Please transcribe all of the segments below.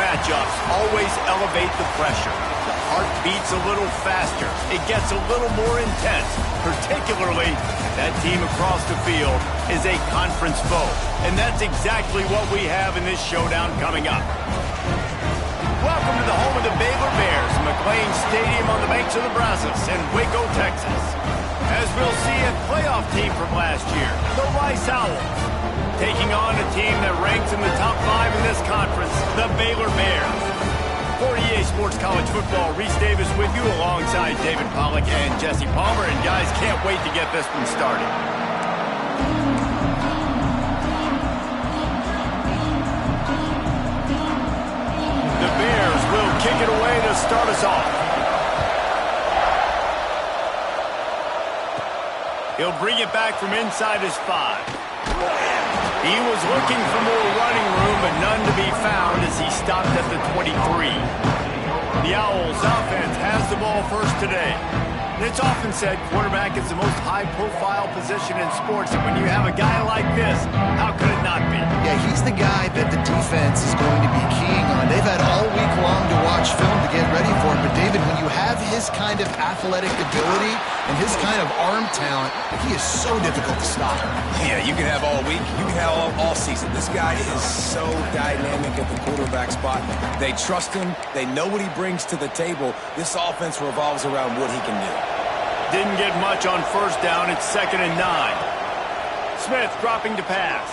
matchups always elevate the pressure. The heart beats a little faster. It gets a little more intense, particularly that team across the field is a conference foe. And that's exactly what we have in this showdown coming up. Welcome to the home of the Baylor Bears, McLean Stadium on the banks of the Brazos in Waco, Texas. As we'll see, a playoff team from last year, the Rice Owls, taking on a team that ranks in the top 5 in this conference, the Baylor Bears. For EA Sports College Football, Reese Davis with you alongside David Pollack and Jesse Palmer. And guys, can't wait to get this one started. The Bears will kick it away to start us off. He'll bring it back from inside his 5. He was looking for more running room, but none to be found as he stopped at the 23. The Owls offense has the ball first today. It's often said quarterback is the most high-profile position in sports, and when you have a guy like this, how could it not be? Yeah, he's the guy that the defense is going to be keying on. They've had all week long to watch film to get ready for it, but David, when you have his kind of athletic ability and his kind of arm talent, he is so difficult to stop. Yeah, you can have all week, you can have all season. This guy is so dynamic at the quarterback spot. They trust him. They know what he brings to the table. This offense revolves around what he can do. Didn't get much on first down. It's 2nd and 9. Smith dropping to pass.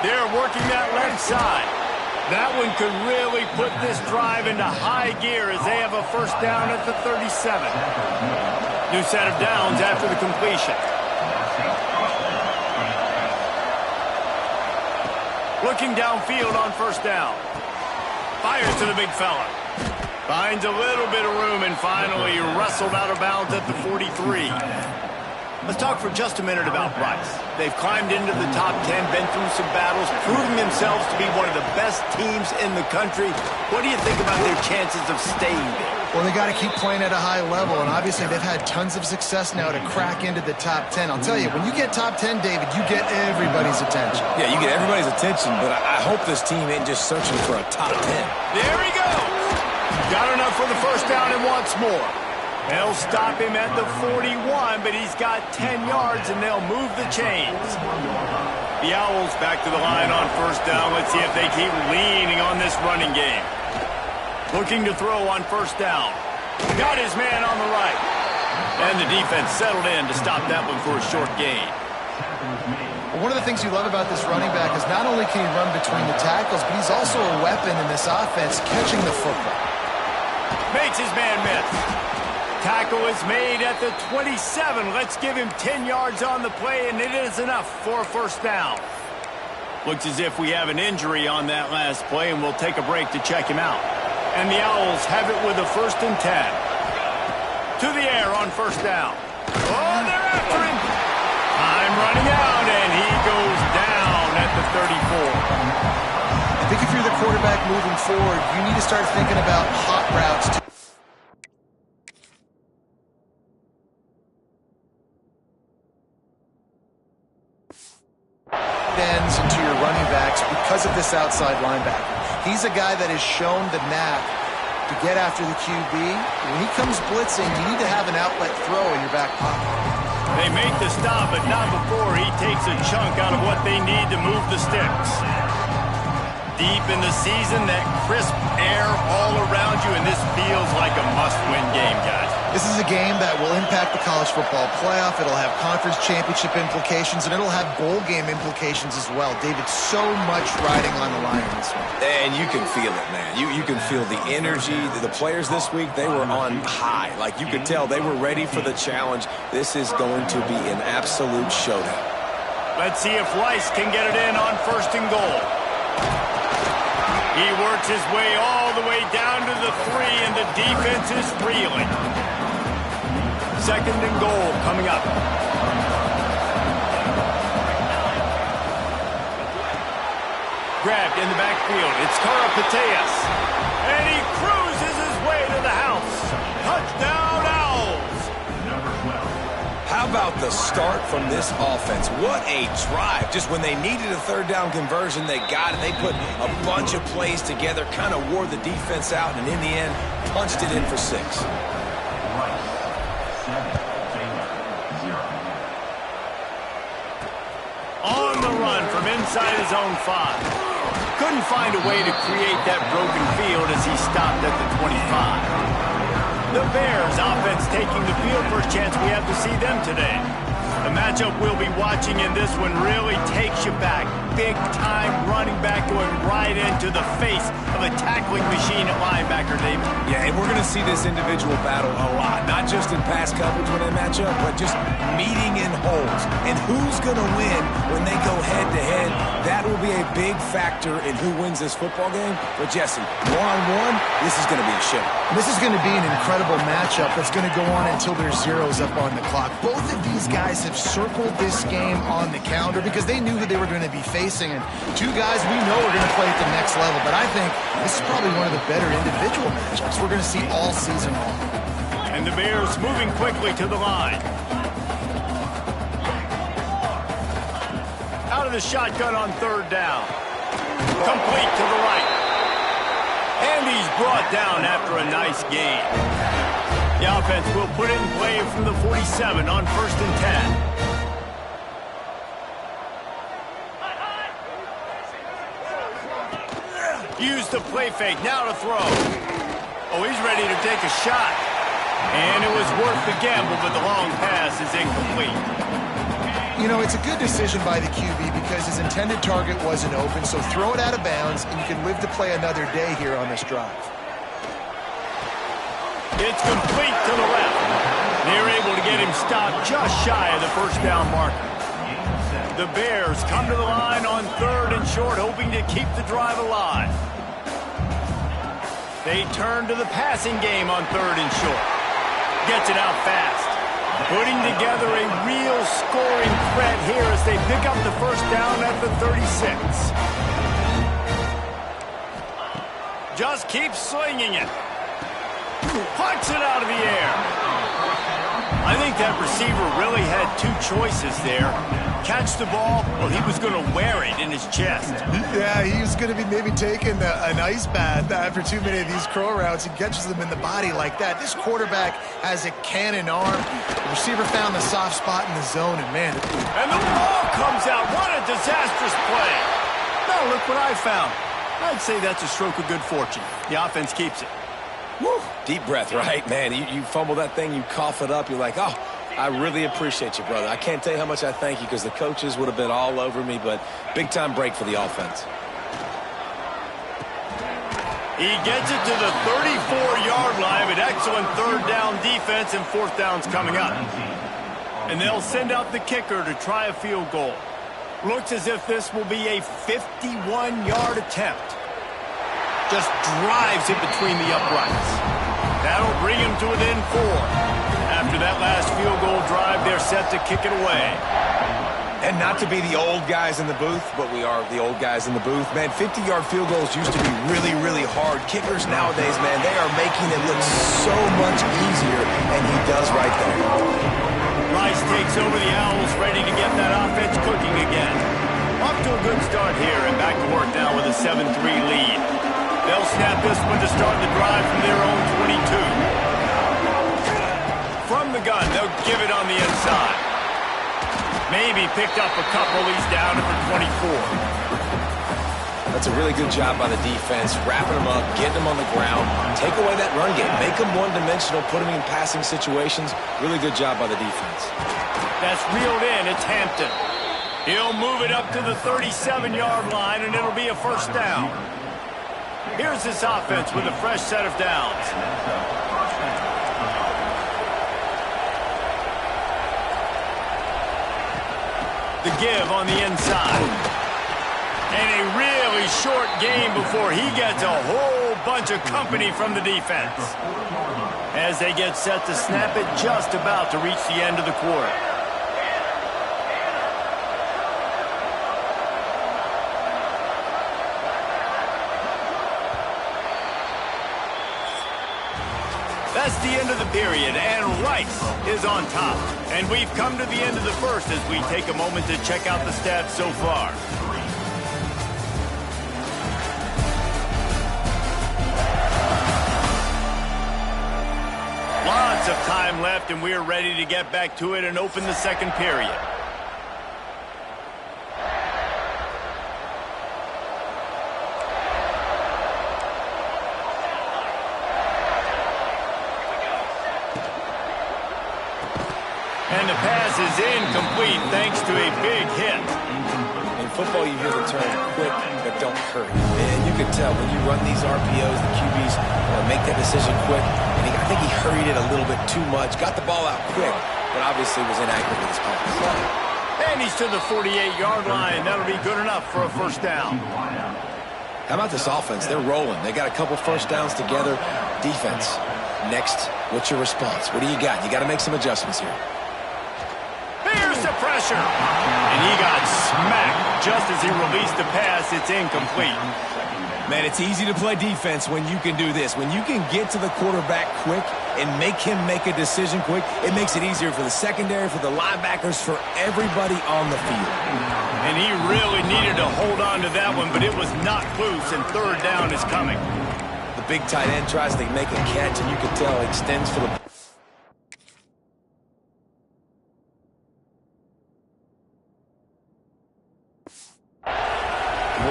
They're working that left side. That one could really put this drive into high gear as they have a first down at the 37. New set of downs after the completion. Looking downfield on first down. Fires to the big fella. Finds a little bit of room and finally wrestled out of bounds at the 43. Let's talk for just a minute about Rice. They've climbed into the top 10, been through some battles, proving themselves to be one of the best teams in the country. What do you think about their chances of staying there? Well, they got to keep playing at a high level, and obviously they've had tons of success now to crack into the top 10. I'll tell you, when you get top 10, David, you get everybody's attention. Yeah, you get everybody's attention, but I hope this team ain't just searching for a top 10. There he goes. Got enough for the first down and wants more. They'll stop him at the 41, but he's got 10 yards, and they'll move the chains. The Owls back to the line on first down. Let's see if they keep leaning on this running game. Looking to throw on first down. Got his man on the right. And the defense settled in to stop that one for a short gain. Well, one of the things you love about this running back is not only can he run between the tackles, but he's also a weapon in this offense catching the football. Makes his man miss. Tackle is made at the 27. Let's give him 10 yards on the play, and it is enough for a first down. Looks as if we have an injury on that last play, and we'll take a break to check him out. And the Owls have it with a 1st and 10. To the air on first down. Oh, they're after him. Time running out, and he goes down at the 34. I think if you're the quarterback moving forward, you need to start thinking about hot routes. Ends into your running backs because of this outside linebacker. He's a guy that has shown the knack to get after the QB. When he comes blitzing, you need to have an outlet throw in your back pocket. They make the stop, but not before he takes a chunk out of what they need to move the sticks. Deep in the season, that crisp air all around you, and this feels like a must-win game, guys. This is a game that will impact the college football playoff. It'll have conference championship implications, and it'll have bowl game implications as well. David, so much riding on the line in this one. And you can feel it, man. You can feel the energy. The players this week, they were on high. Like, you could tell they were ready for the challenge. This is going to be an absolute showdown. Let's see if Rice can get it in on 1st and goal. He works his way all the way down to the 3, and the defense is reeling. 2nd and goal coming up. Grabbed in the backfield. It's Karapateas. And he cruises his way to the house. Touchdown, Owls. How about the start from this offense. What a drive. Just when they needed a third down conversion, they got it. They put a bunch of plays together, kind of wore the defense out, and in the end, punched it in for 6. On the run from inside his own 5. Couldn't find a way to create that broken field as he stopped at the 25. The Bears offense taking the field. First chance we have to see them today. The matchup we'll be watching in this one really takes you back. Big time running back going right into the face of a tackling machine at linebacker, David. Yeah, and we're going to see this individual battle a lot. Not just in pass coverage when they match up, but just meeting in holes. And who's going to win when they go head-to-head? That will be a big factor in who wins this football game. But, Jesse, one-on-one, this is going to be a show. This is going to be an incredible matchup that's going to go on until there's zeros up on the clock. Both of these guys have circled this game on the calendar because they knew who they were going to be facing. And two guys we know are going to play at the next level. But I think this is probably one of the better individual matchups we're going to see all season long. And the Bears moving quickly to the line. Out of the shotgun on third down. Complete to the right. And he's brought down after a nice gain. The offense will put it in play from the 47 on 1st and 10. Use the play fake, now to throw. Oh, he's ready to take a shot. And it was worth the gamble, but the long pass is incomplete. You know, it's a good decision by the QB because his intended target wasn't open, so throw it out of bounds, and you can live to play another day here on this drive. It's complete to the left. They're able to get him stopped just shy of the first down marker. The Bears come to the line on 3rd and short, hoping to keep the drive alive. They turn to the passing game on 3rd and short. Gets it out fast. Putting together a real scoring threat here as they pick up the first down at the 36. Just keeps slinging it. Pucks it out of the air. I think that receiver really had two choices there. Catch the ball, or he was going to wear it in his chest. Yeah, he was going to be maybe taking an ice bath after too many of these crow routes. He catches them in the body like that. This quarterback has a cannon arm. The receiver found the soft spot in the zone, and man. And the ball comes out. What a disastrous play. Now look what I found. I'd say that's a stroke of good fortune. The offense keeps it. Woo. Deep breath, right? Man, you fumble that thing, you cough it up, you're like, oh, I really appreciate you, brother. I can't tell you how much I thank you because the coaches would have been all over me, but big-time break for the offense. He gets it to the 34-yard line, but excellent third down defense, and fourth down's coming up. And they'll send out the kicker to try a field goal. Looks as if this will be a 51-yard attempt. Just drives it between the uprights. That'll bring him to within 4. After that last field goal drive, they're set to kick it away. And not to be the old guys in the booth, but we are the old guys in the booth. Man, 50-yard field goals used to be really, really hard. Kickers nowadays, man, they are making it look so much easier, and he does right there. Rice takes over the Owls, ready to get that offense cooking again. Off to a good start here, and back to work now with a 7-3 lead. They'll snap this one to start the drive from their own 22. From the gun, they'll give it on the inside. Maybe picked up a couple. He's down at the 24. That's a really good job by the defense, wrapping them up, getting them on the ground, take away that run game, make them one-dimensional, put them in passing situations. Really good job by the defense. That's reeled in. It's Hampton. He'll move it up to the 37-yard line, and it'll be a first down. Here's this offense with a fresh set of downs. The give on the inside. And a really short game before he gets a whole bunch of company from the defense. As they get set to snap it, just about to reach the end of the quarter. That's the end of the period, and Rice is on top. And we've come to the end of the first as we take a moment to check out the stats so far. Lots of time left, and we're ready to get back to it and open the second period. And the pass is incomplete thanks to a big hit. In football, you hear the term quick, but don't hurry. And you can tell when you run these RPOs, the QBs make that decision quick. And I think he hurried it a little bit too much. Got the ball out quick, but obviously was inaccurate with his pass. And he's to the 48-yard line. That'll be good enough for a first down. How about this offense? They're rolling. They got a couple first downs together. Defense. Next, what's your response? What do you got? You got to make some adjustments here. Here's the pressure. And he got smacked just as he released the pass. It's incomplete. Man, it's easy to play defense when you can do this. When you can get to the quarterback quick and make him make a decision quick, it makes it easier for the secondary, for the linebackers, for everybody on the field. And he really needed to hold on to that one, but it was not loose, and third down is coming. The big tight end tries to make a catch, and you can tell he extends for the...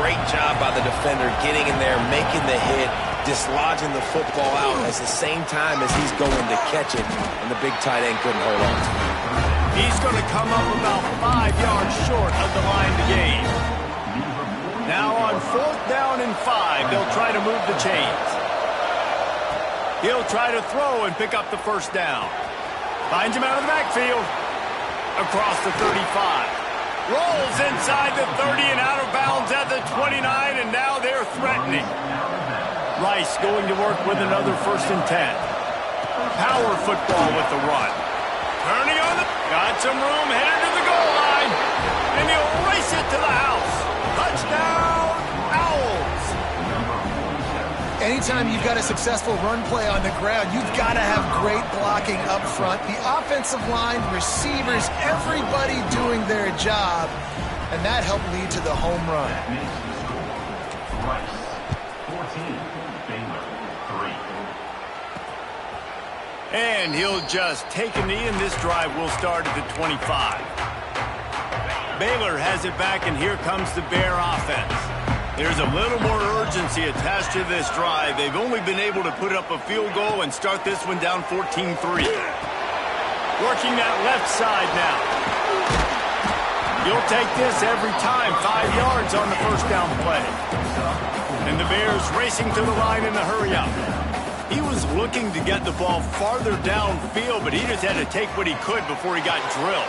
Great job by the defender getting in there, making the hit, dislodging the football out at the same time as he's going to catch it, and the big tight end couldn't hold on to it. He's going to come up about 5 yards short of the line to gain. Now on fourth down and 5, they'll try to move the chains. He'll try to throw and pick up the first down. Finds him out of the backfield. Across the 35. Rolls inside the 30 and out of bounds at the 29, and now they're threatening. Rice going to work with another 1st and 10. Power football with the run. Turning on the... Got some room, headed to the goal line. And he'll race it to the house. Touchdown, Owls. Anytime you've got a successful run play on the ground, you've got to have great blocking up front. The offensive line, receivers, everybody doing their job. And that helped lead to the home run. Rice, 14, Baylor, 3. And he'll just take a knee, and this drive will start at the 25. Baylor has it back, and here comes the Bear offense. There's a little more urgency attached to this drive. They've only been able to put up a field goal and start this one down 14-3. Working that left side now. You'll take this every time. 5 yards on the first down play. And the Bears racing to the line in the hurry-up. He was looking to get the ball farther downfield, but he just had to take what he could before he got drilled.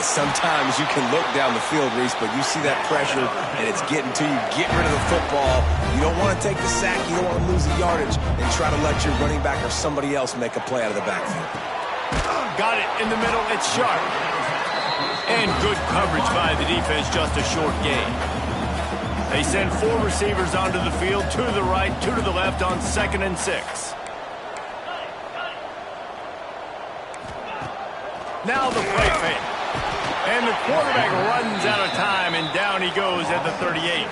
Sometimes you can look down the field, Reese, but you see that pressure, and it's getting to you. Get rid of the football. You don't want to take the sack. You don't want to lose the yardage, and try to let your running back or somebody else make a play out of the backfield. Got it in the middle. It's sharp. And good coverage by the defense, just a short gain. They send 4 receivers onto the field, 2 to the right, 2 to the left on 2nd and 6. Now the play fake. And the quarterback runs out of time, and down he goes at the 38.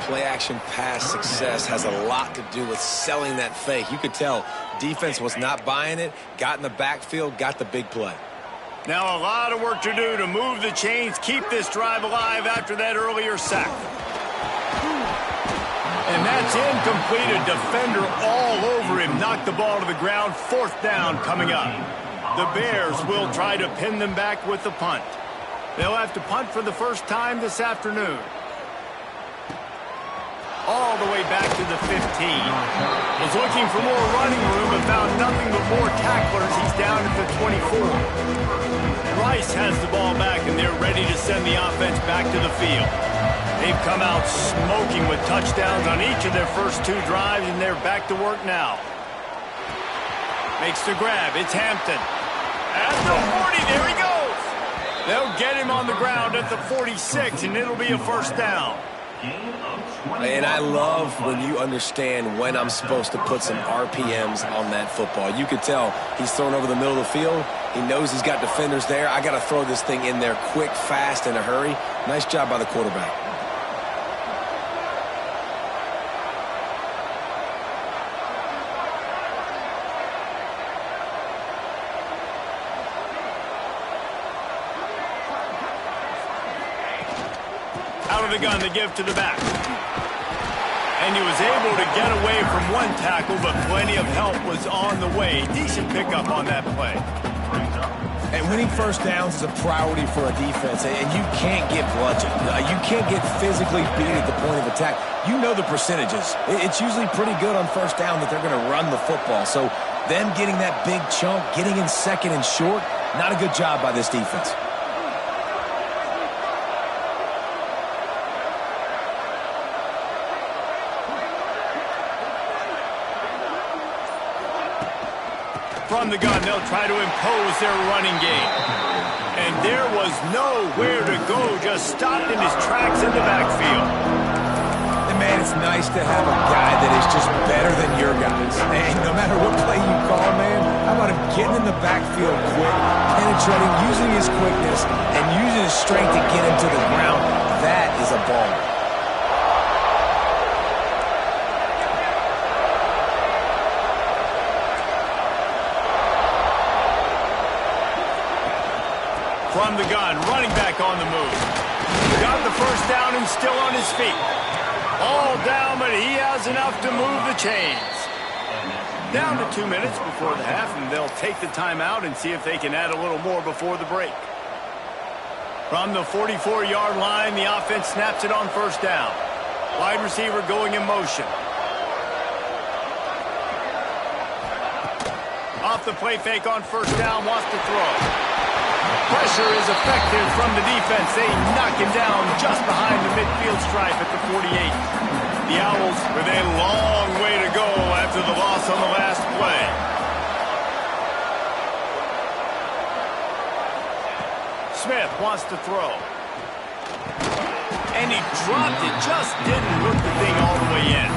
Play-action pass success has a lot to do with selling that fake. You could tell defense was not buying it, got in the backfield, got the big play. Now a lot of work to do to move the chains, keep this drive alive after that earlier sack. And that's incomplete. A defender all over him. Knocked the ball to the ground. 4th down coming up. The Bears will try to pin them back with the punt. They'll have to punt for the first time this afternoon. All the way back to the 15. Was looking for more running room but found nothing but more tacklers. He's down at the 24. Rice has the ball back, and they're ready to send the offense back to the field. They've come out smoking with touchdowns on each of their first 2 drives, and they're back to work now. Makes the grab. It's Hampton. At the 40, there he goes. They'll get him on the ground at the 46, and it'll be a first down. And I love when you understand when I'm supposed to put some RPMs on that football. You could tell he's thrown over the middle of the field. He knows he's got defenders there. I got to throw this thing in there quick, fast, in a hurry. Nice job by the quarterback. Out of the gun to give to the back. And he was able to get away from one tackle, but plenty of help was on the way. Decent pickup on that play. And winning first downs is a priority for a defense, and you can't get bludgeoned. You can't get physically beat at the point of attack. You know the percentages. It's usually pretty good on first down that they're going to run the football. So them getting that big chunk, getting in second and short, not a good job by this defense. From the gun, they'll try to impose their running game. And there was nowhere to go, just stopped in his tracks in the backfield. And man, it's nice to have a guy that is just better than your guys. And no matter what play you call, man, how about him getting in the backfield quick, penetrating, using his quickness, and using his strength to get him to the ground. That is a baller. From the gun, running back on the move. Got the first down and still on his feet. All down, but he has enough to move the chains. Down to 2 minutes before the half, and they'll take the timeout and see if they can add a little more before the break. From the 44-yard line, the offense snaps it on first down. Wide receiver going in motion. Off the play fake on first down, wants to throw. Pressure is effective from the defense. They knock him down just behind the midfield stripe at the 48. The Owls with a long way to go after the loss on the last play. Smith wants to throw. And he dropped it. Just didn't hook the thing all the way in.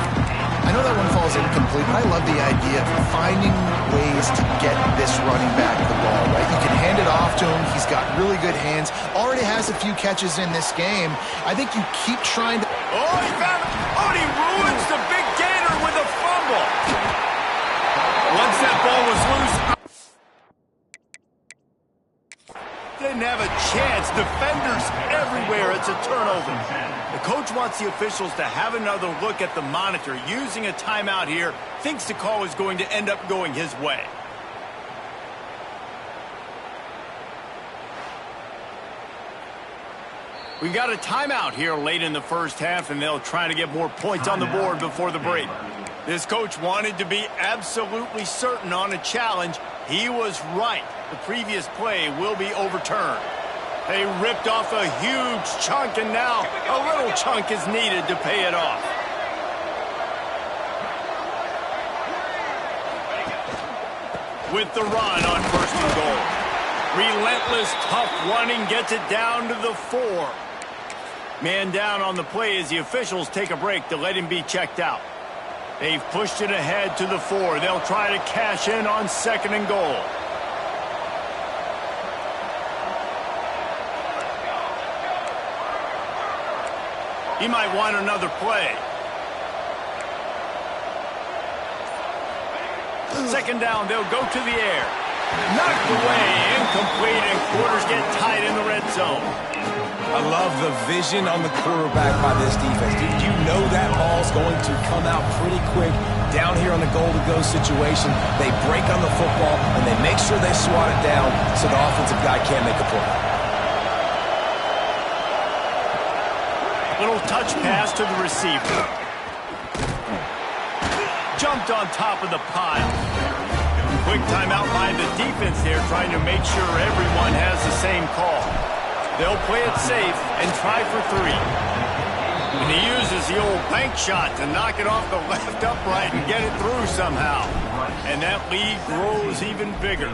I know that one falls incomplete, but I love the idea of finding ways to get this running back the ball, right? You can hand it off to him. He's got really good hands. Already has a few catches in this game. I think you keep trying to... Oh, he found it. Oh, and he ruins the big gainer with a fumble. Once that ball was loose... Didn't have a chance. Defenders everywhere. It's a turnover. The coach wants the officials to have another look at the monitor. Using a timeout here, thinks the call is going to end up going his way. We've got a timeout here late in the first half, and they'll try to get more points on the board before the break. This coach wanted to be absolutely certain on a challenge. He was right. The previous play will be overturned. They ripped off a huge chunk, and now a little chunk is needed to pay it off. With the run on first and goal. Relentless, tough running gets it down to the 4. Man down on the play as the officials take a break to let him be checked out. They've pushed it ahead to the 4. They'll try to cash in on second and goal. He might want another play. Second down, they'll go to the air. Knocked away, incomplete, and quarters get tight in the red zone. I love the vision on the quarterback by this defense. Dude, you know that ball's going to come out pretty quick down here on the goal-to-go situation. They break on the football, and they make sure they swat it down so the offensive guy can't make a play. Little touch pass to the receiver. Jumped on top of the pile. Quick timeout by the defense there, trying to make sure everyone has the same call. They'll play it safe and try for 3. And he uses the old bank shot to knock it off the left upright and get it through somehow. And that lead grows even bigger.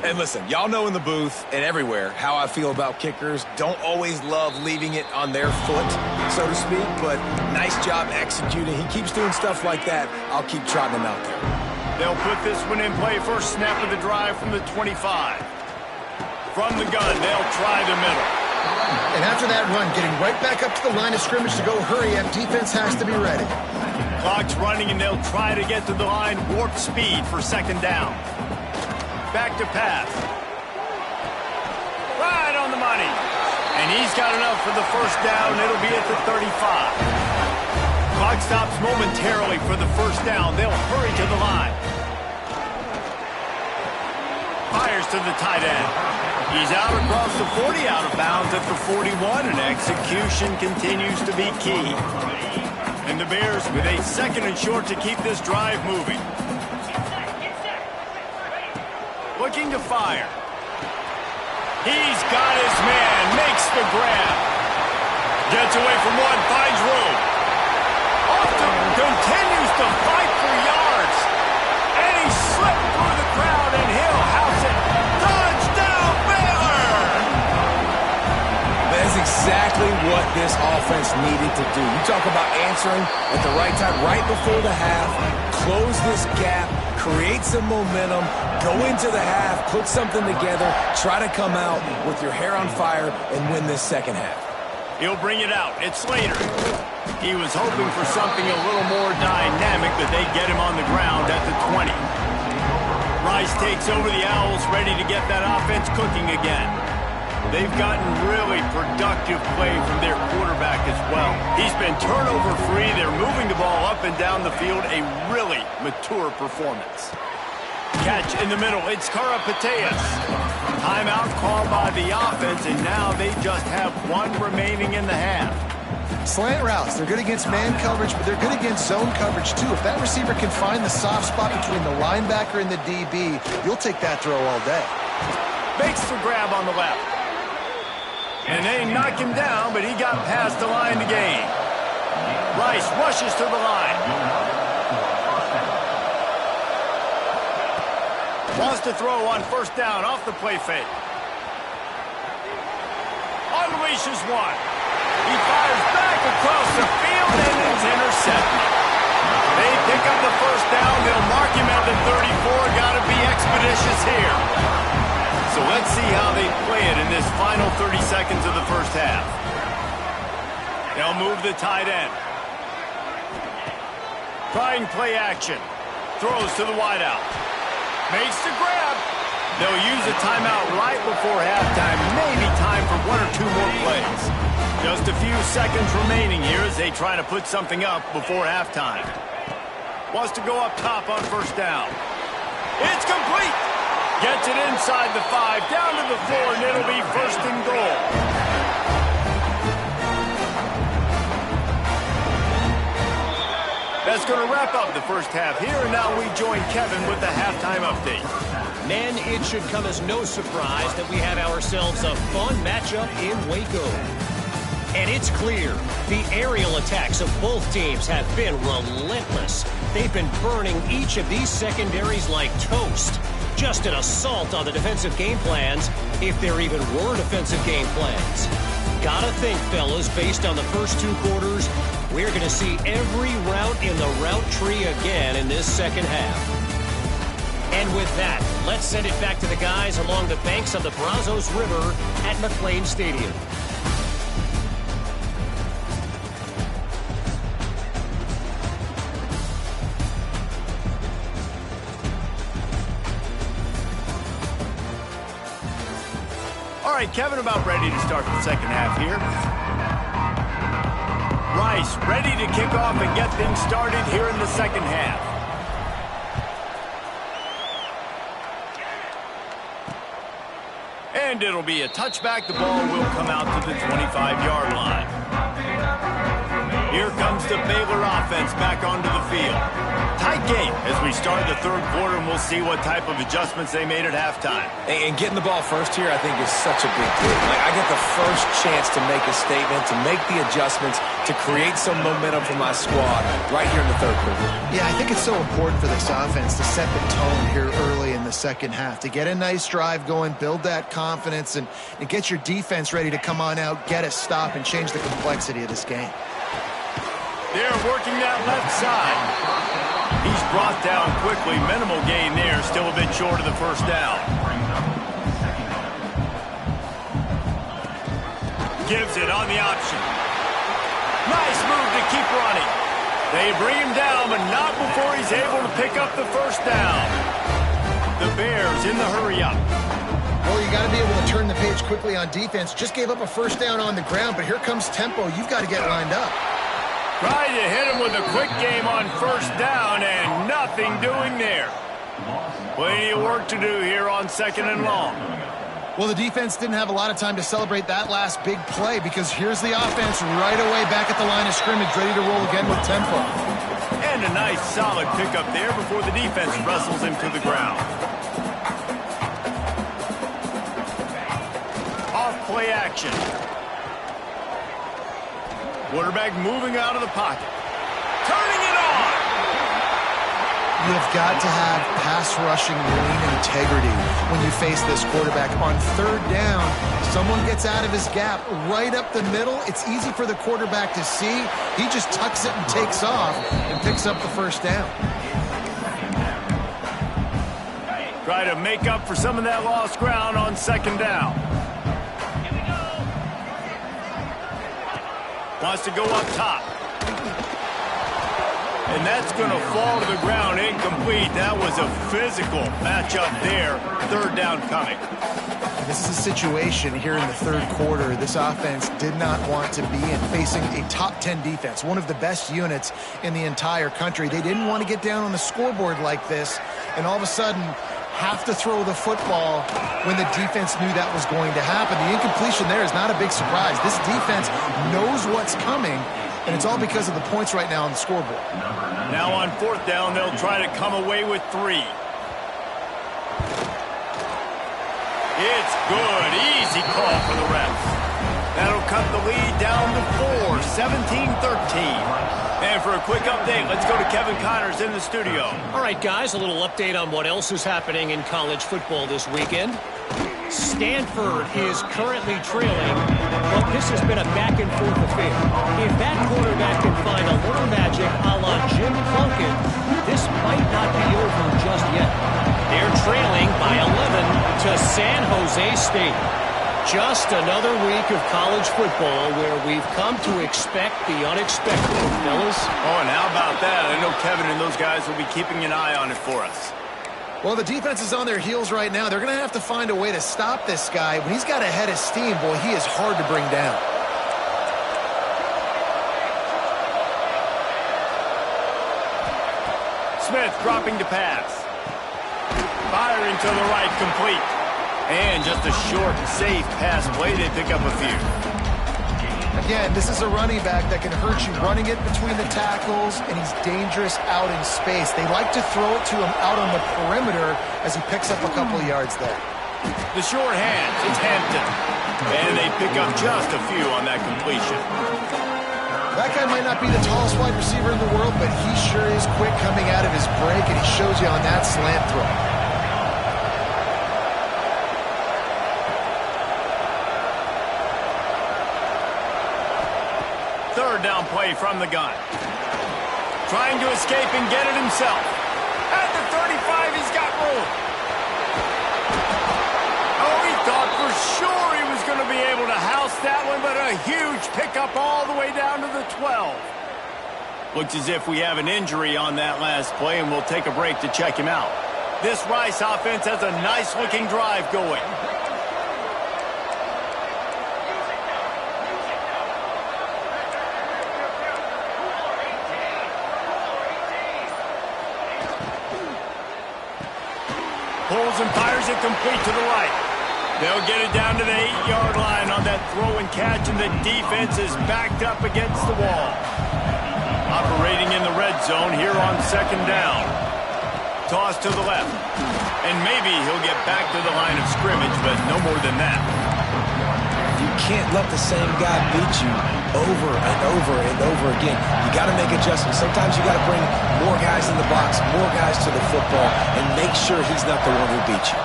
And listen, y'all know in the booth and everywhere how I feel about kickers. Don't always love leaving it on their foot, so to speak, but nice job executing. He keeps doing stuff like that. I'll keep trotting him out there. They'll put this one in play. First snap of the drive from the 25. From the gun, they'll try the middle. And after that run, getting right back up to the line of scrimmage to go hurry up, defense has to be ready. Clock's running, and they'll try to get to the line, warp speed for second down. Back to pass. Right on the money. And he's got enough for the first down. It'll be at the 35. Clock stops momentarily for the first down. They'll hurry to the line. Fires to the tight end. He's out across the 40, out of bounds at the 41, and execution continues to be key. And the Bears with a second and short to keep this drive moving. Looking to fire. He's got his man, makes the grab. Gets away from one, finds room. Continues to fight for yards. And he slipped through the crowd, and he'll house it. Touchdown, Baylor! That's exactly what this offense needed to do. You talk about answering at the right time, right before the half, close this gap, create some momentum, go into the half, put something together, try to come out with your hair on fire and win this second half. He'll bring it out. It's Slater. He was hoping for something a little more dynamic, but they get him on the ground at the 20. Rice takes over the Owls, ready to get that offense cooking again. They've gotten really productive play from their quarterback as well. He's been turnover-free. They're moving the ball up and down the field. A really mature performance. Catch in the middle. It's Karapateas. Timeout called by the offense, and now they just have one remaining in the half. Slant routes, they're good against man coverage, but they're good against zone coverage too. If that receiver can find the soft spot between the linebacker and the DB, you'll take that throw all day. Makes the grab on the left. And they knock him down, but he got past the line to gain. Rice rushes to the line. Wants to throw on first down off the play fake. Unleashes one. He fires back across the field, and it's intercepted. They pick up the first down. They'll mark him at the 34. Got to be expeditious here. So let's see how they play it in this final 30 seconds of the first half. They'll move the tight end. Trying play action. Throws to the wideout. Makes the grab. They'll use a timeout right before halftime. Maybe time for one or two more plays. Just a few seconds remaining here as they try to put something up before halftime. Wants to go up top on first down. It's complete. Gets it inside the 5, down to the 4, and it'll be first and goal. That's going to wrap up the first half here, and now we join Kevin with the halftime update. Men, it should come as no surprise that we have ourselves a fun matchup in Waco. And it's clear the aerial attacks of both teams have been relentless. They've been burning each of these secondaries like toast. Just an assault on the defensive game plans, if there even were defensive game plans. Gotta think, fellas, based on the first two quarters, we're going to see every route in the route tree again in this second half. And with that, let's send it back to the guys along the banks of the Brazos River at McLean Stadium. All right, Kevin, about ready to start the second half here. Rice ready to kick off and get things started here in the second half. And it'll be a touchback. The ball will come out to the 25-yard line. Here comes the Baylor offense back onto the field. Tight game as we start the third quarter, and we'll see what type of adjustments they made at halftime. And getting the ball first here, I think, is such a big deal. Like, I get the first chance to make a statement, to make the adjustments, to create some momentum for my squad right here in the third quarter. Yeah, I think it's so important for this offense to set the tone here early in the second half, to get a nice drive going, build that confidence, and get your defense ready to come on out, get a stop, and change the complexity of this game. They're working that left side. He's brought down quickly. Minimal gain there. Still a bit short of the first down. Gives it on the option. Nice move to keep running. They bring him down, but not before he's able to pick up the first down. The Bears in the hurry up. Well, you got to be able to turn the page quickly on defense. Just gave up a first down on the ground, but here comes tempo. You've got to get lined up. Trying to hit him with a quick game on first down, and nothing doing there. Plenty of work to do here on second and long. Well, the defense didn't have a lot of time to celebrate that last big play because here's the offense right away back at the line of scrimmage, ready to roll again with tempo. And a nice solid pickup there before the defense wrestles him to the ground. Off play action. Quarterback moving out of the pocket. Turning it on! You've got to have pass rushing lean integrity when you face this quarterback. On third down, someone gets out of his gap right up the middle. It's easy for the quarterback to see. He just tucks it and takes off and picks up the first down. Try to make up for some of that lost ground on second down. Wants to go up top. And that's going to fall to the ground incomplete. That was a physical matchup there. Third down coming. This is a situation here in the third quarter this offense did not want to be in, facing a top 10 defense, one of the best units in the entire country. They didn't want to get down on the scoreboard like this, and all of a sudden have to throw the football when the defense knew that was going to happen. The incompletion there is not a big surprise. This defense knows what's coming, and it's all because of the points right now on the scoreboard. Now on fourth down, they'll try to come away with 3. It's good. Easy call for the refs. That'll cut the lead down to 4, 17-13. And for a quick update, let's go to Kevin Connors in the studio. All right, guys, a little update on what else is happening in college football this weekend. Stanford is currently trailing, but this has been a back-and-forth affair. If that quarterback can find a little magic a la Jim Plunkett, this might not be over just yet. They're trailing by 11 to San Jose State. Just another week of college football where we've come to expect the unexpected, fellas. Oh, and how about that? I know Kevin and those guys will be keeping an eye on it for us. Well, the defense is on their heels right now. They're going to have to find a way to stop this guy. When he's got a head of steam, boy, he is hard to bring down. Smith dropping to pass. Firing to the right, complete. And just a short, safe pass play. They pick up a few. Again, this is a running back that can hurt you running it between the tackles, and he's dangerous out in space. They like to throw it to him out on the perimeter as he picks up a couple yards there. The short hands, it's Hampton. And they pick up just a few on that completion. That guy might not be the tallest wide receiver in the world, but he sure is quick coming out of his break, and he shows you on that slant throw. Third down play from the gun. Trying to escape and get it himself. At the 35, he's got room. Oh, he thought for sure he was going to be able to house that one, but a huge pickup all the way down to the 12. Looks as if we have an injury on that last play, and we'll take a break to check him out. This Rice offense has a nice-looking drive going. Pulls and fires it complete to the right. They'll get it down to the 8-yard line on that throw and catch, and the defense is backed up against the wall. Operating in the red zone here on second down. Toss to the left. And maybe he'll get back to the line of scrimmage, but no more than that. You can't let the same guy beat you over and over and over again. You got to make adjustments. Sometimes you got to bring more guys in the box, more guys to the football, and make sure he's not the one who beat you.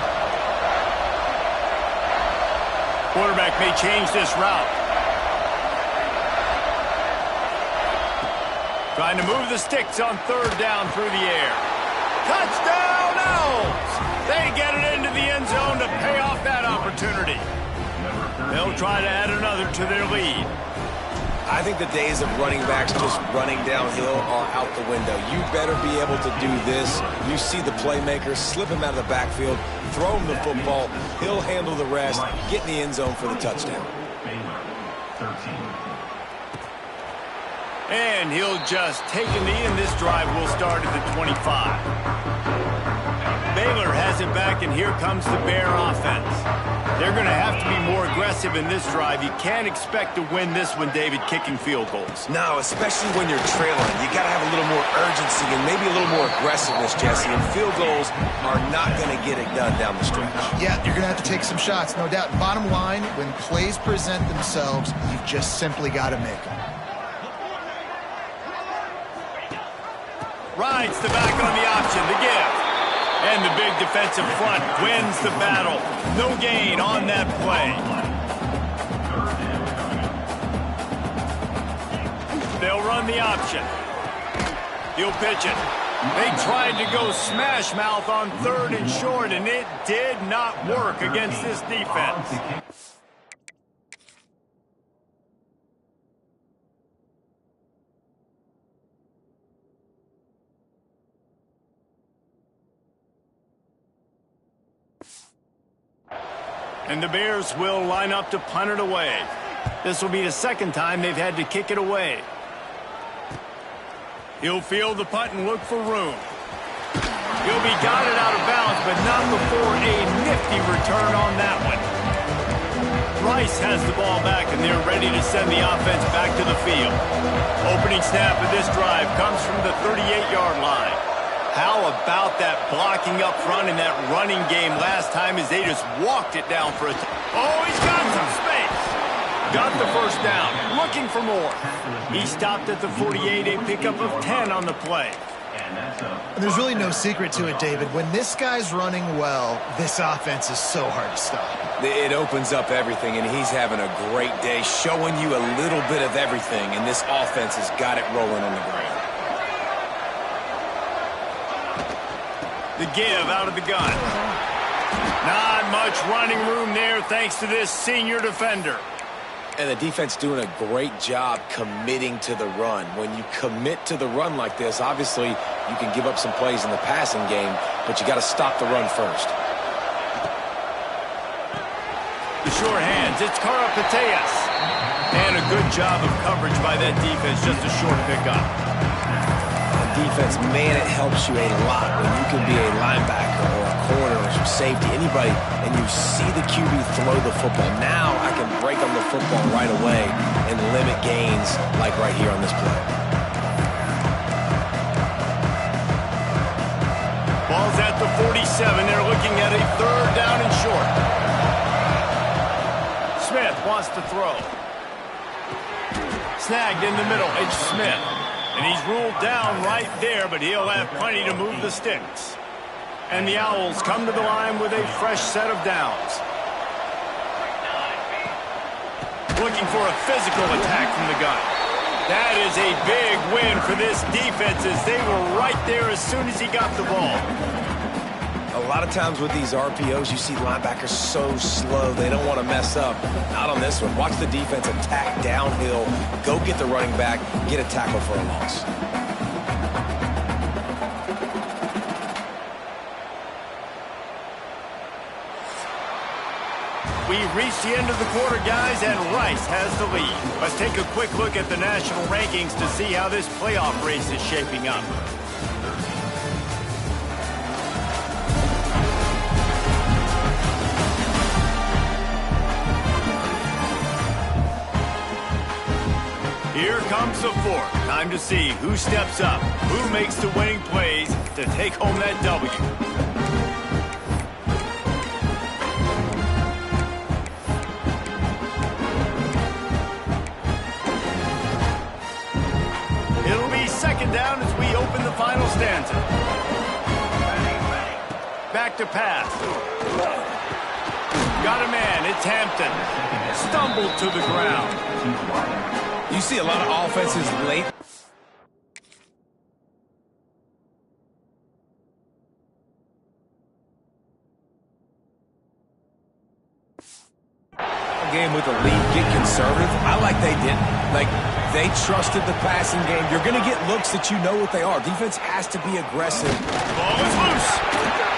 Quarterback may change this route. Trying to move the sticks on third down through the air. Touchdown, Owls! They get it into the end zone to pay off that opportunity. They'll try to add another to their lead. I think the days of running backs just running downhill are out the window. You better be able to do this. You see the playmaker, slip him out of the backfield, throw him the football. He'll handle the rest, get in the end zone for the touchdown. Baylor, 13. And he'll just take a knee, and this drive will start at the 25. Baylor has it back, and here comes the Bear offense. They're going to have to be more aggressive in this drive. You can't expect to win this one, David, kicking field goals. No, especially when you're trailing. You got to have a little more urgency and maybe a little more aggressiveness, Jesse. And field goals are not going to get it done down the stretch. Yeah, you're going to have to take some shots, no doubt. Bottom line, when plays present themselves, you've just simply got to make them. Rides the back on the option, the give. And the big defensive front wins the battle. No gain on that play. They'll run the option. He'll pitch it. They tried to go smash mouth on third and short, and it did not work against this defense. And the Bears will line up to punt it away. This will be the second time they've had to kick it away. He'll field the punt and look for room. He'll be guided out of bounds, but not before a nifty return on that one. Rice has the ball back, and they're ready to send the offense back to the field. Opening snap of this drive comes from the 38-yard line. How about that blocking up front in that running game last time as they just walked it down for a oh, he's got some space. Got the first down. Looking for more. He stopped at the 48, a pickup of 10 on the play. There's really no secret to it, David. When this guy's running well, this offense is so hard to stop. It opens up everything, and he's having a great day, showing you a little bit of everything, and this offense has got it rolling on the ground. The give out of the gun. Not much running room there thanks to this senior defender. And the defense doing a great job committing to the run. When you commit to the run like this, obviously you can give up some plays in the passing game, but you got to stop the run first. The short hands, it's Karapateas. And a good job of coverage by that defense, just a short pickup. Defense, man, it helps you a lot when you can be a linebacker or a corner or some safety, anybody, and you see the QB throw the football. Now I can break on the football right away and limit gains like right here on this play. Ball's at the 47. They're looking at a third down and short. Smith wants to throw. Snagged in the middle. It's Smith. And he's ruled down right there, but he'll have plenty to move the sticks. And the Owls come to the line with a fresh set of downs. Looking for a physical attack from the gun. That is a big win for this defense as they were right there as soon as he got the ball. A lot of times with these RPOs, you see linebackers so slow, they don't want to mess up. Not on this one. Watch the defense attack downhill, go get the running back, get a tackle for a loss. We've reached the end of the quarter, guys, and Rice has the lead. Let's take a quick look at the national rankings to see how this playoff race is shaping up. Here comes the fourth. Time to see who steps up, who makes the winning plays to take home that W. It'll be second down as we open the final stanza. Back to pass. Got a man. It's Hampton. Stumbled to the ground. You see a lot of offenses late. Game with a lead, get conservative. I like they didn't. Like, they trusted the passing game. You're going to get looks that you know what they are. Defense has to be aggressive. Ball is loose.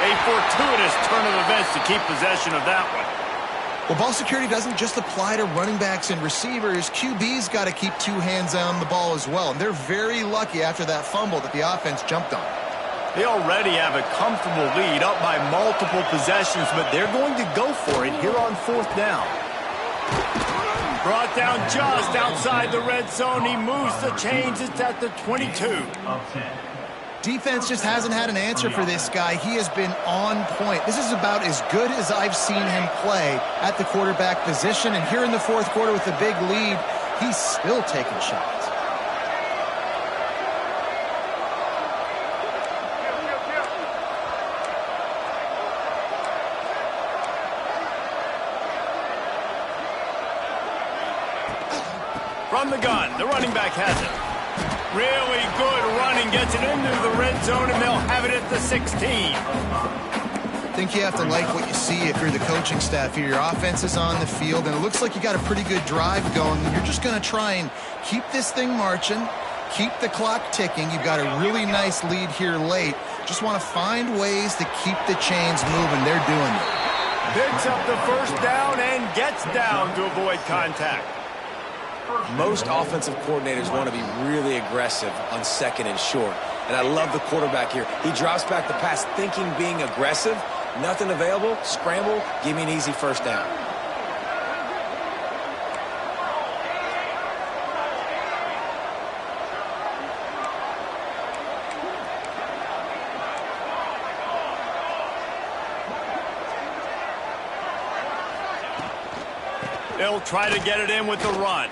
A fortuitous turn of events to keep possession of that one. Well, ball security doesn't just apply to running backs and receivers. QB's got to keep two hands on the ball as well. And they're very lucky after that fumble that the offense jumped on. They already have a comfortable lead up by multiple possessions, but they're going to go for it here on fourth down. Brought down just outside the red zone. He moves the chains. It's at the 22. Defense just hasn't had an answer for this guy. He has been on point. This is about as good as I've seen him play at the quarterback position. And here in the fourth quarter with a big lead, he's still taking shots. From the gun, the running back has it. Really good running, gets it into the red zone, and they'll have it at the 16. I think you have to like what you see if you're the coaching staff here. Your offense is on the field, and it looks like you got a pretty good drive going. You're just going to try and keep this thing marching, keep the clock ticking. You've got a really nice lead here late. Just want to find ways to keep the chains moving. They're doing it. Picks up the first down and gets down to avoid contact. Most offensive coordinators want to be really aggressive on second and short. And I love the quarterback here. He drops back the pass thinking being aggressive. Nothing available. Scramble. Give me an easy first down. They'll try to get it in with the run.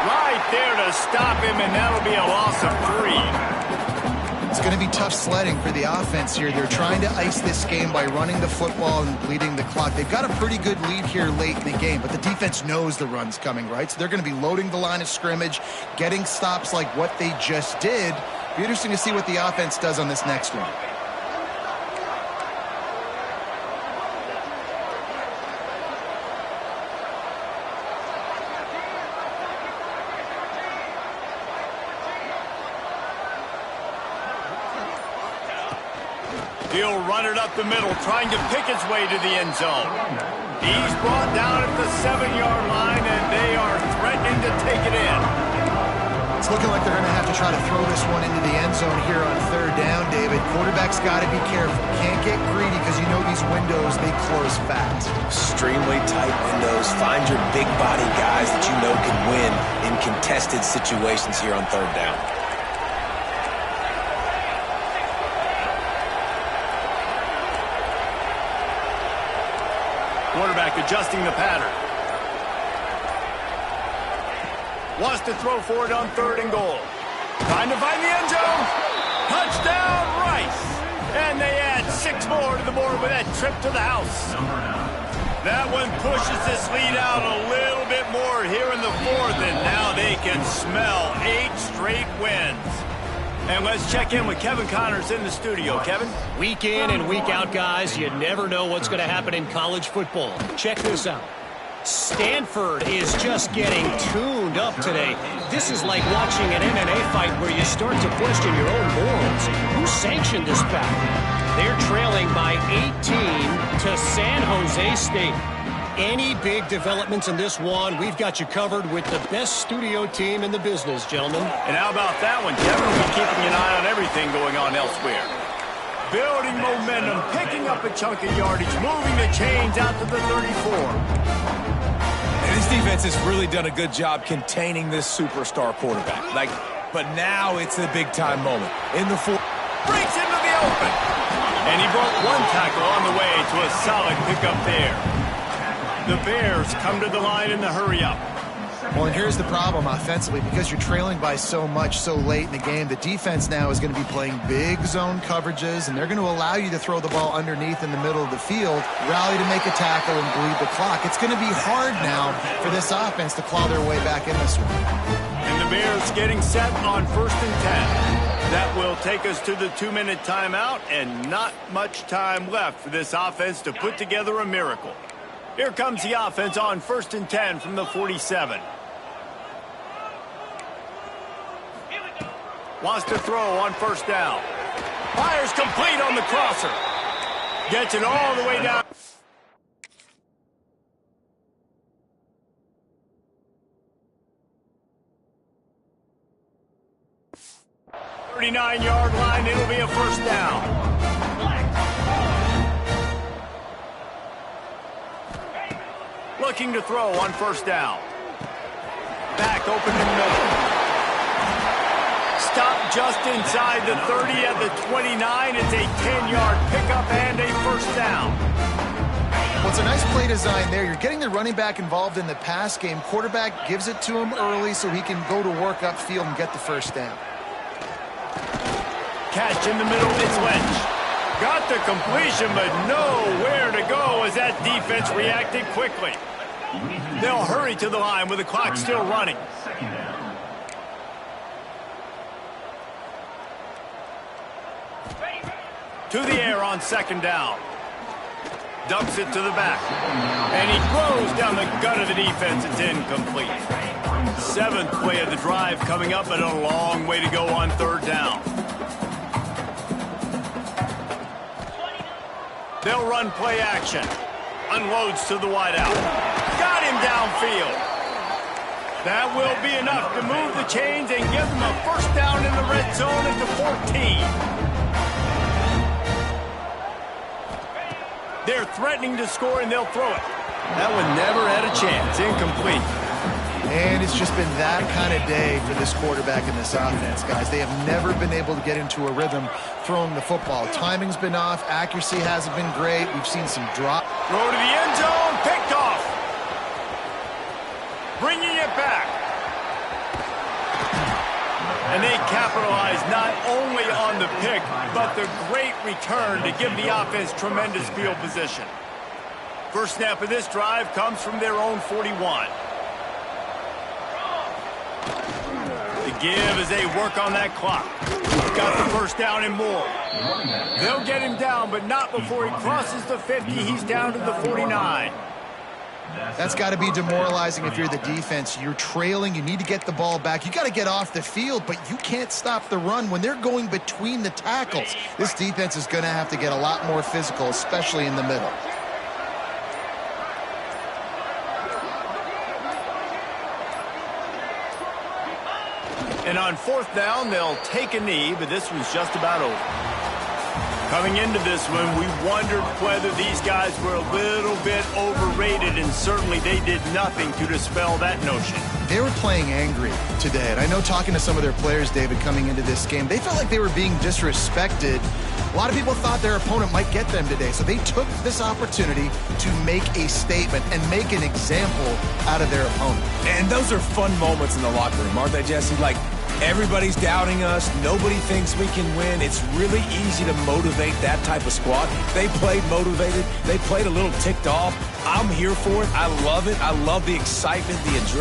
Right there to stop him, and that'll be a loss of 3. It's going to be tough sledding for the offense here. They're trying to ice this game by running the football and bleeding the clock. They've got a pretty good lead here late in the game, but the defense knows the run's coming, right? So they're going to be loading the line of scrimmage, getting stops like what they just did. Be interesting to see what the offense does on this next one. He'll run it up the middle, trying to pick its way to the end zone. He's brought down at the 7-yard line, and they are threatening to take it in. It's looking like they're going to have to try to throw this one into the end zone here on third down, David. Quarterback's got to be careful. Can't get greedy because you know these windows, they close fast. Extremely tight windows. Find your big body guys that you know can win in contested situations here on third down. Quarterback adjusting the pattern. Wants to throw for it on third and goal. Trying to find the end zone. Touchdown, Rice. And they add 6 more to the board with that trip to the house. That one pushes this lead out a little bit more here in the fourth, and now they can smell 8 straight wins. And let's check in with Kevin Connors in the studio. Kevin? Week in and week out, guys, you never know what's going to happen in college football. Check this out. Stanford is just getting tuned up today. This is like watching an MMA fight where you start to question your own morals. Who sanctioned this battle? They're trailing by 18 to San Jose State. Any big developments in this one, we've got you covered with the best studio team in the business, gentlemen. And how about that one, Kevin? We're keeping an eye on everything going on elsewhere. Building momentum, picking up a chunk of yardage, moving the chains out to the 34. And this defense has really done a good job containing this superstar quarterback. But now it's a big-time moment. In the fourth. Breaks into the open. And he broke one tackle on the way to a solid pickup there. The Bears come to the line in the hurry-up. Well, and here's the problem offensively. Because you're trailing by so much so late in the game, the defense now is going to be playing big zone coverages, and they're going to allow you to throw the ball underneath in the middle of the field, rally to make a tackle, and bleed the clock. It's going to be hard now for this offense to claw their way back in this one. And the Bears getting set on 1st and 10. That will take us to the 2-minute timeout, and not much time left for this offense to put together a miracle. Here comes the offense on 1st and 10 from the 47. Wants to throw on 1st down. Fires complete on the crosser. Gets it all the way down. 39-yard line. It'll be a 1st down. Looking to throw on 1st down. Back open in the middle. Stop just inside the 30 at the 29. It's a 10-yard pickup and a 1st down. Well, it's a nice play design there. You're getting the running back involved in the pass game. Quarterback gives it to him early so he can go to work upfield and get the 1st down. Catch in the middle, it's Lynch. Got the completion, but nowhere to go as that defense reacted quickly. They'll hurry to the line with the clock still running. To the air on 2nd down. Dumps it to the back. And he throws down the gut of the defense. It's incomplete. 7th play of the drive coming up, and a long way to go on 3rd down. They'll run play action. Unloads to the wideout. Got him downfield. That will be enough to move the chains and give them a 1st down in the red zone at the 14. They're threatening to score, and they'll throw it. That one never had a chance. Incomplete. And it's just been that kind of day for this quarterback in this offense, guys. They have never been able to get into a rhythm throwing the football. Timing's been off. Accuracy hasn't been great. We've seen some drop. Throw to the end zone. Picked off. Bringing it back. And they capitalize not only on the pick, but the great return to give the offense tremendous field position. First snap of this drive comes from their own 41. The give as they work on that clock. Got the 1st down and more. They'll get him down, but not before he crosses the 50. He's down to the 49. That's got to be demoralizing if you're the defense. You're trailing. You need to get the ball back. You got to get off the field, but you can't stop the run when they're going between the tackles. This defense is going to have to get a lot more physical, especially in the middle. And on 4th down, they'll take a knee, but this one's just about over. Coming into this one, we wondered whether these guys were a little bit overrated, and certainly they did nothing to dispel that notion. They were playing angry today, and I know talking to some of their players, David, coming into this game, they felt like they were being disrespected. A lot of people thought their opponent might get them today, so they took this opportunity to make a statement and make an example out of their opponent. And those are fun moments in the locker room, aren't they, Jesse? Like, everybody's doubting us. Nobody thinks we can win. It's really easy to motivate that type of squad. They played motivated. They played a little ticked off. I'm here for it. I love it. I love the excitement, the adrenaline.